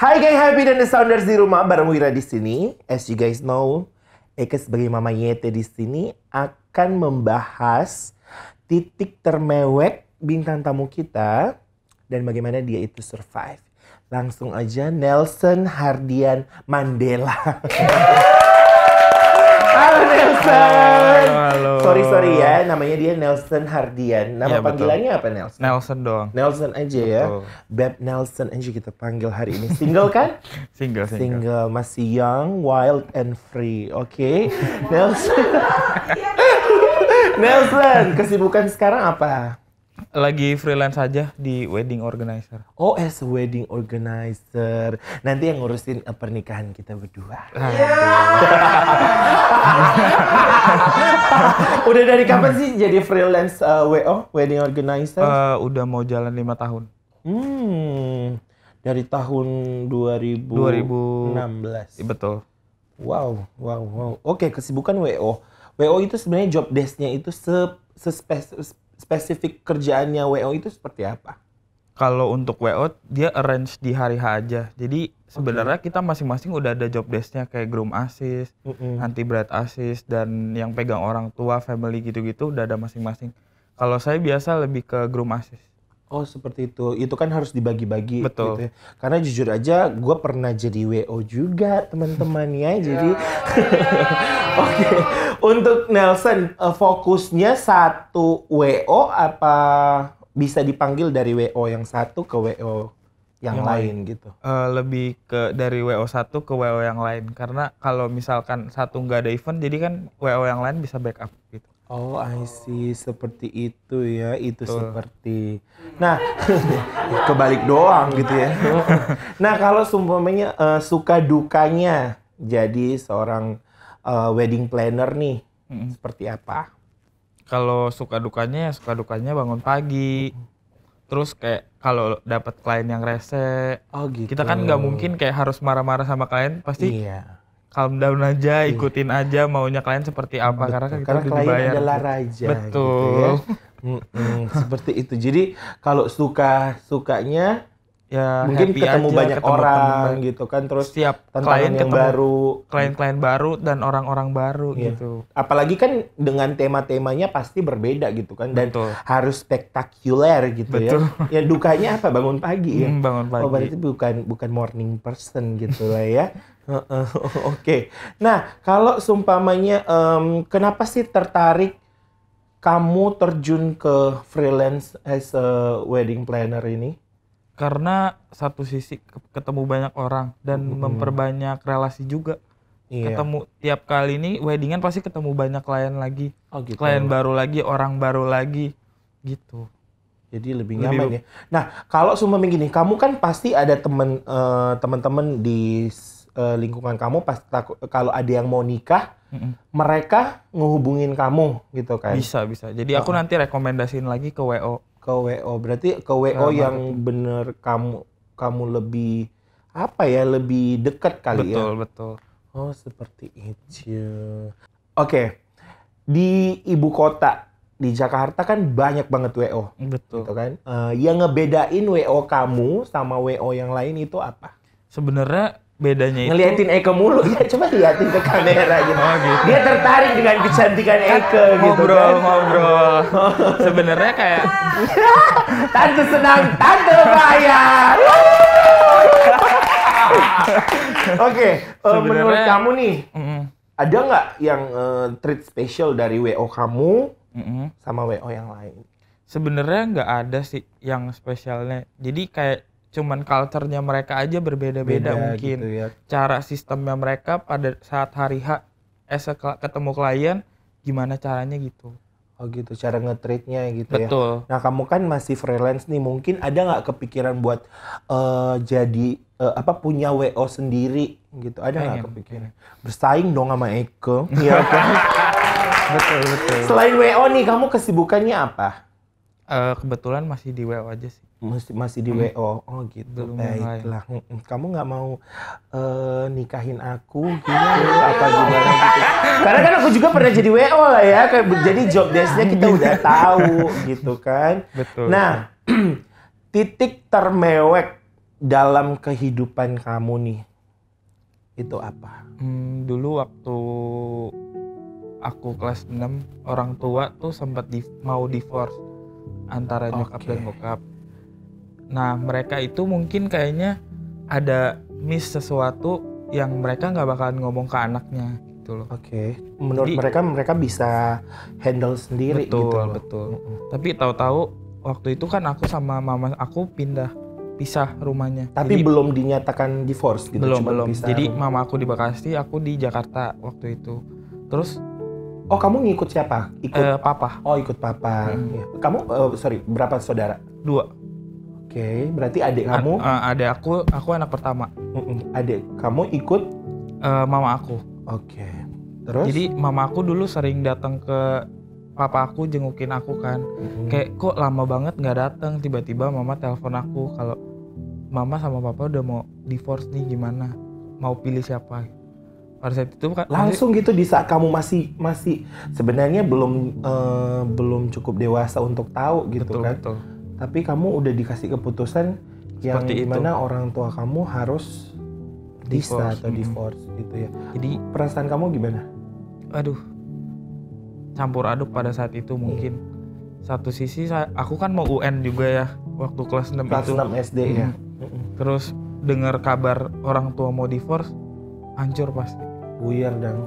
Hai gang Happy dan The Sounders di rumah, bareng Wira di sini. As you guys know, Eka sebagai Mama Yete di sini akan membahas titik termewek bintang tamu kita dan bagaimana dia itu survive. Langsung aja Nelson Hardian Mandela. Halo Nelson. Halo. Sorry ya, namanya dia Nelson Hardian. Nama Iya, panggilannya apa Nelson? Nelson doang. Nelson aja ya. Betul. Beb Nelson aja kita panggil hari ini. Single kan? Single. Masih young, wild and free. Oke. Nelson. Nelson, kesibukan sekarang apa? Lagi freelance aja di wedding organizer. Oh, as a wedding organizer. Nanti yang ngurusin pernikahan kita berdua. Udah dari kapan sih jadi freelance wedding organizer? Udah mau jalan 5 tahun. Dari tahun 2016. Betul. Wow. Oke, kesibukan WO. WO itu sebenarnya job desk-nya itu spesifik kerjaannya WO itu seperti apa? Kalau untuk WO dia arrange di hari H aja. Jadi sebenarnya kita masing-masing udah ada job desk-nya kayak groom assist, anti bride assist, dan yang pegang orang tua, family gitu-gitu udah ada masing-masing. Kalau saya biasa lebih ke groom assist. Oh, seperti itu. Itu kan harus dibagi-bagi. Betul. Gitu ya. Karena jujur aja gue pernah jadi WO juga teman-teman ya. Jadi oke. Untuk Nelson, fokusnya satu WO apa bisa dipanggil dari WO yang satu ke WO yang lain gitu? Lebih ke dari WO satu ke WO yang lain. Karena kalau misalkan satu nggak ada event, jadi kan WO yang lain bisa backup gitu. Oh, I see. Seperti itu ya. Itu seperti. Nah, kebalik doang gitu ya. Nah, kalau seumpamanya suka dukanya jadi seorang wedding planner nih, seperti apa? Kalau suka dukanya bangun pagi. Terus kayak kalau dapat klien yang rese, gitu. kita kan nggak mungkin kayak harus marah-marah sama klien, pasti Iya. calm down aja, ikutin aja maunya klien seperti apa. Betul. Karena kan kita Karena udah klien dibayar. adalah raja. Betul. Gitu ya. Seperti itu. Jadi kalau sukanya Ya mungkin happy ketemu aja, banyak ketemu orang temen. gitu kan, terus Setiap tantangan klien yang ketemu baru, klien-klien baru dan orang-orang baru Iya. gitu. Apalagi kan dengan tema-temanya pasti berbeda gitu kan, dan Betul. harus spektakuler gitu. Betul. Ya. Ya dukanya apa? Bangun pagi ya. Bangun pagi. Oh, berarti bukan morning person gitu lah ya. Oke. Nah, kalau seumpamanya kenapa sih tertarik kamu terjun ke freelance as a wedding planner ini? Karena satu sisi ketemu banyak orang dan memperbanyak relasi juga. Iya. Ketemu tiap kali ini weddingan pasti ketemu banyak klien lagi. Oh, gitu. Klien baru lagi, orang baru lagi gitu. Jadi lebih nyaman ya. Nah, kalau seumpamanya gini, kamu kan pasti ada teman-teman di lingkungan kamu pasti kalau ada yang mau nikah, mereka ngehubungin kamu gitu kan? Bisa. Jadi aku nanti rekomendasiin lagi ke WO. Ke WO, berarti ke WO yang bener kamu lebih apa ya, lebih dekat kali ya? Betul. Oh, seperti itu. Oke. Di ibu kota, di Jakarta kan banyak banget WO. Betul. Gitu kan? Yang ngebedain WO kamu sama WO yang lain itu apa? Sebenarnya bedanya itu Ngeliatin Eke mulu ya, coba liatin ke kamera gitu. Oh, gitu. Dia tertarik dengan kecantikan Eke gitu kan. ngobrol. Sebenarnya kayak Tante senang, tante bayar. Oke, menurut kamu nih, ada nggak yang treat special dari WO kamu sama WO yang lain? sebenarnya nggak ada sih yang spesialnya. Jadi kayak cuman culture-nya mereka aja berbeda-beda mungkin. Gitu ya. Cara sistemnya mereka pada saat hari H ketemu klien gimana caranya gitu. Oh gitu, cara nge-treatnya gitu ya. Betul. Nah, kamu kan masih freelance nih, mungkin ada nggak kepikiran buat jadi punya WO sendiri gitu? Ada nggak kepikiran? Bersaing dong sama Eke, ya kan? Betul. Selain WO nih, kamu kesibukannya apa? Kebetulan masih di WO aja sih. Masih di WO. Oh gitu. Belum yang Baiklah. Kamu nggak mau nikahin aku gitu apa gimana gitu? Karena kan aku juga pernah jadi WO lah ya. Jadi job desk-nya kita udah tahu gitu kan. Betul. Nah, titik termewek dalam kehidupan kamu nih itu apa? Dulu waktu aku kelas 6, orang tua tuh sempat mau divorce antara nyokap dan bokap. Nah mereka itu mungkin kayaknya ada miss sesuatu yang mereka nggak bakalan ngomong ke anaknya gitu loh. Menurut mereka bisa handle sendiri betul, gitu loh. Betul. Tapi tahu-tahu waktu itu kan aku sama mama aku pisah rumahnya. Tapi belum dinyatakan divorce gitu? Belum. Jadi mama aku di Bekasi, aku di Jakarta waktu itu. Terus kamu ngikut siapa? Papa. Ikut papa. Kamu berapa saudara? 2. Berarti adik kamu? Adik aku anak pertama. Adik kamu ikut? Mama aku. Terus? Jadi mama aku dulu sering datang ke papa aku, jengukin aku kan. Kayak kok lama banget nggak datang, tiba-tiba mama telepon aku kalau mama sama papa udah mau divorce nih, gimana? Mau pilih siapa? Pada saat itu kan langsung gitu di saat kamu masih sebenarnya belum cukup dewasa untuk tahu gitu. Betul. Tapi kamu udah dikasih keputusan yang dimana orang tua kamu harus divorce atau divorce gitu ya. Jadi perasaan kamu gimana? Aduh, campur aduk pada saat itu mungkin. Satu sisi aku kan mau UN juga ya waktu kelas 6 kelas itu. Kelas 6 SD ya. Terus dengar kabar orang tua mau divorce, hancur pasti. Buyar dang.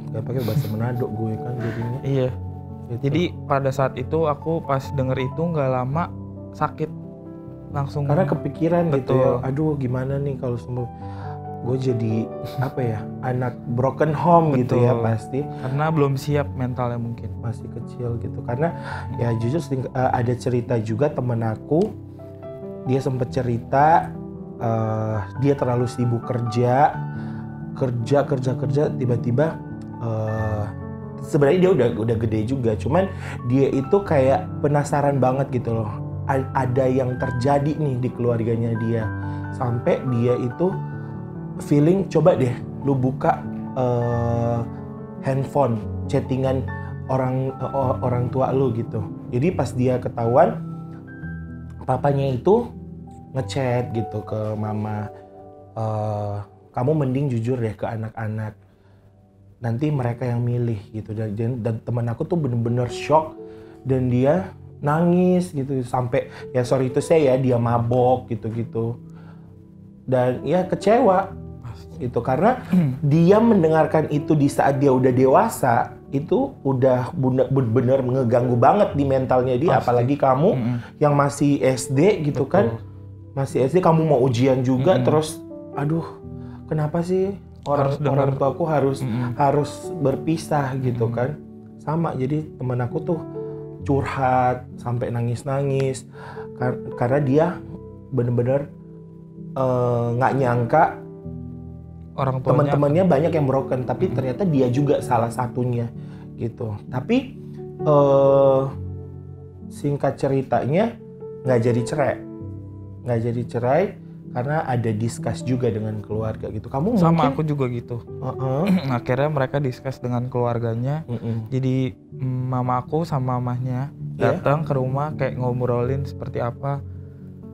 Gak pakai bahasa Manado gue kan jadinya. Iya. Gitu. Jadi pada saat itu aku pas denger itu nggak lama sakit langsung. Karena kepikiran gitu ya. Aduh gimana nih kalau semua gue jadi anak broken home. Betul. Gitu ya pasti. Karena belum siap mentalnya mungkin. Masih kecil gitu. Karena ya jujur ada cerita juga temen aku. Dia sempat cerita dia terlalu sibuk kerja tiba-tiba sebenarnya dia udah gede juga, cuman dia itu kayak penasaran banget gitu loh, ada yang terjadi nih di keluarganya dia, sampai dia itu feeling coba deh lu buka handphone chattingan orang tua lu gitu. Jadi pas dia ketahuan papanya itu ngechat gitu ke mama, kamu mending jujur deh ke anak-anak, nanti mereka yang milih gitu. Dan teman aku tuh bener-bener shock dan dia nangis gitu sampai ya sorry itu saya ya dia mabok gitu-gitu dan ya kecewa gitu karena dia mendengarkan itu di saat dia udah dewasa itu udah bener-bener ngeganggu banget di mentalnya dia. Apalagi kamu yang masih SD gitu. Betul. Kan masih SD kamu mau ujian juga terus aduh kenapa sih orang tuaku harus berpisah gitu kan. Sama, jadi teman aku tuh curhat sampai nangis-nangis karena dia bener-bener nggak nyangka orang tuanya teman-temannya banyak yang broken, tapi ternyata dia juga salah satunya gitu. Tapi singkat ceritanya nggak jadi cerai karena ada discuss juga dengan keluarga gitu. Kamu sama mungkin? Aku juga gitu. Akhirnya mereka discuss dengan keluarganya. Jadi mama aku sama mamahnya datang ke rumah kayak ngobrolin seperti apa.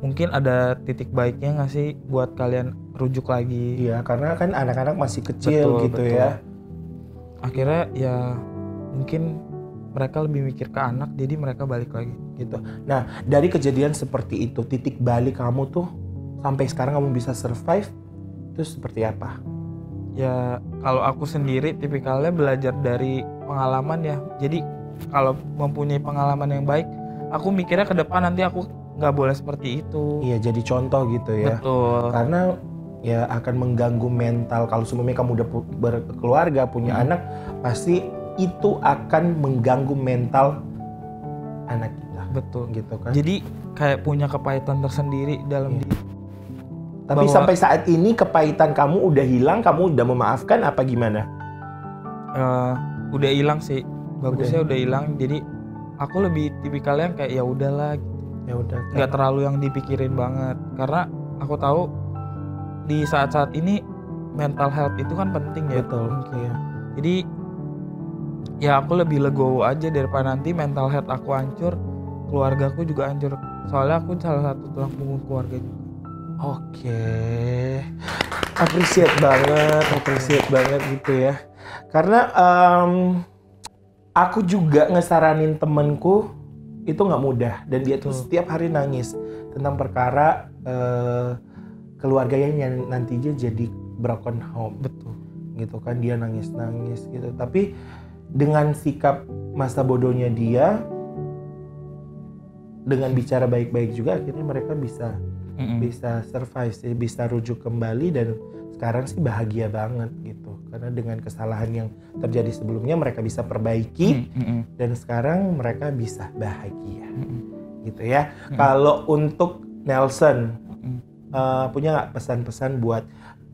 Mungkin ada titik baiknya nggak sih buat kalian rujuk lagi? Iya, karena kan anak-anak masih kecil betul. Ya. Akhirnya ya mungkin mereka lebih mikir ke anak, jadi mereka balik lagi gitu. Nah, dari kejadian seperti itu, titik balik kamu tuh sampai sekarang kamu bisa survive, itu seperti apa? Ya, kalau aku sendiri tipikalnya belajar dari pengalaman ya. Jadi kalau mempunyai pengalaman yang baik, aku mikirnya ke depan nanti aku nggak boleh seperti itu. Iya, jadi contoh gitu ya. Betul. Karena ya akan mengganggu mental. Kalau sebelumnya kamu udah berkeluarga, punya anak, pasti itu akan mengganggu mental anak kita. Betul. Gitu kan. Jadi kayak punya kepahitan tersendiri dalam diri. Tapi sampai saat ini kepahitan kamu udah hilang, kamu udah memaafkan apa gimana? Udah hilang sih. Bagusnya udah hilang. Jadi aku lebih tipikalnya kayak ya udahlah. Ya udah. Nggak terlalu yang dipikirin banget. Karena aku tahu di saat-saat ini mental health itu kan penting ya. Betul. Iya. Jadi ya aku lebih legowo aja daripada nanti mental health aku hancur, keluargaku juga hancur. Soalnya aku salah satu tulang punggung keluarga juga. Oke. Appreciate banget gitu ya. Karena aku juga ngesaranin temenku itu nggak mudah dan dia tuh setiap hari nangis tentang perkara keluarganya yang nantinya jadi broken home. Betul. Gitu kan, dia nangis gitu. Tapi dengan sikap masa bodohnya dia, dengan bicara baik-baik juga, akhirnya mereka bisa survive, bisa rujuk kembali dan sekarang sih bahagia banget gitu. Karena dengan kesalahan yang terjadi sebelumnya mereka bisa perbaiki dan sekarang mereka bisa bahagia. Gitu ya. Kalau untuk Nelson, punya nggak pesan-pesan buat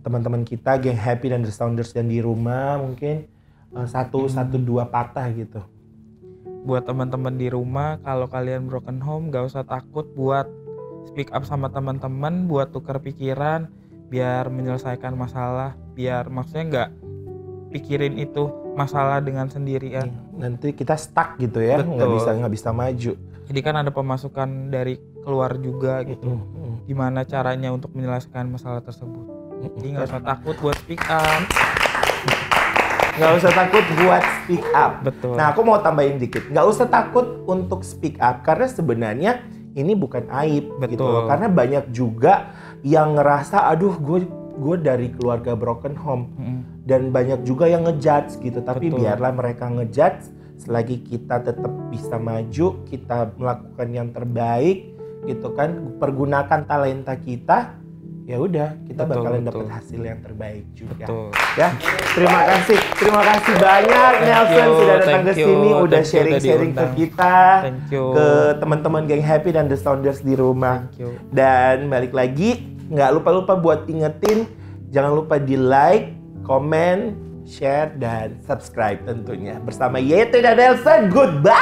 teman-teman kita, geng Happy dan The Sounders yang di rumah, mungkin satu dua patah gitu? Buat teman-teman di rumah, kalau kalian broken home gak usah takut buat speak up sama teman-teman, buat tukar pikiran biar menyelesaikan masalah, biar maksudnya nggak pikirin itu masalah dengan sendirian. Nanti kita stuck gitu ya, nggak bisa maju. Jadi kan ada pemasukan dari keluar juga gitu. Gimana caranya untuk menyelesaikan masalah tersebut? Jadi nggak usah takut buat speak up. Nggak usah takut buat speak up. Betul. Nah, aku mau tambahin dikit. Nggak usah takut untuk speak up karena sebenarnya ini bukan aib. Betul. Gitu. Karena banyak juga yang ngerasa, aduh gue dari keluarga broken home. Dan banyak juga yang ngejudge gitu. Tapi biarlah mereka ngejudge. Selagi kita tetap bisa maju, kita melakukan yang terbaik, gitu kan. Pergunakan talenta kita. Ya udah, kita bakalan dapat hasil yang terbaik juga. Ya, terima kasih banyak Nelson sudah datang ke sini, udah sharing-sharing ke kita, ke teman-teman geng Happy dan The Sounders di rumah. Dan balik lagi, nggak lupa buat ingetin, jangan lupa di like, comment, share dan subscribe tentunya. Bersama Yete dan Nelson, goodbye.